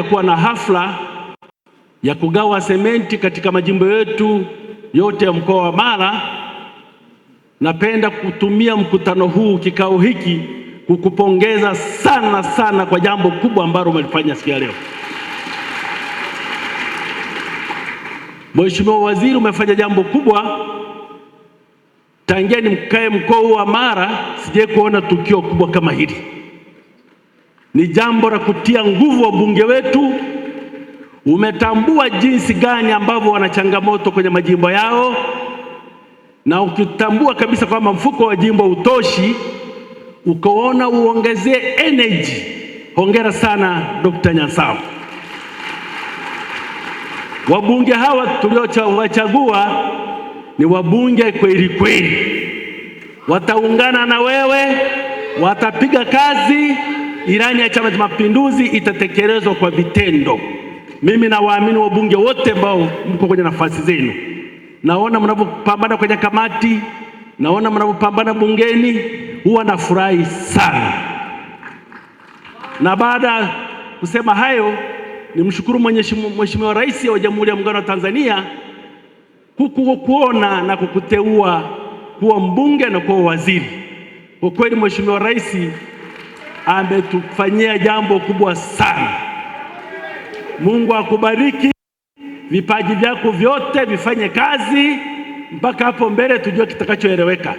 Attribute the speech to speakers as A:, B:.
A: kuwa na hafla ya kugawa sementi katika majimbo yetu yote ya mkoa wa Mara. Napenda kutumia mkutano huu, kikao hiki, kukupongeza sana sana kwa jambo kubwa ambalo umelifanya siku ya leo. Mheshimiwa Waziri, umefanya jambo kubwa. Tangia nimkae mkoa huu wa Mara sije kuona tukio kubwa kama hili. Ni jambo la kutia nguvu wabunge wetu. Umetambua jinsi gani ambavyo wana changamoto kwenye majimbo yao, na ukitambua kabisa kwamba mfuko wa jimbo utoshi, ukaona uongezee energy. Hongera sana Dr. Nyansao. Wabunge hawa tuliowachagua ni wabunge kweli kweli, wataungana na wewe, watapiga kazi. Ilani ya Chama cha Mapinduzi itatekelezwa kwa vitendo. Mimi nawaamini wabunge wote ambao mko kwenye nafasi zenu. Naona mnapopambana kwenye kamati, naona mnapopambana bungeni, huwa nafurahi sana. Na baada kusema hayo, nimshukuru Mheshimiwa Rais wa Jamhuri ya Muungano wa Tanzania kukuona na kukuteua kuwa mbunge na kuwa waziri. Kwa kweli Mheshimiwa Rais ametufanyia jambo kubwa sana. Mungu akubariki, vipaji vyako vyote vifanye kazi mpaka hapo mbele, tujue kitakachoeleweka.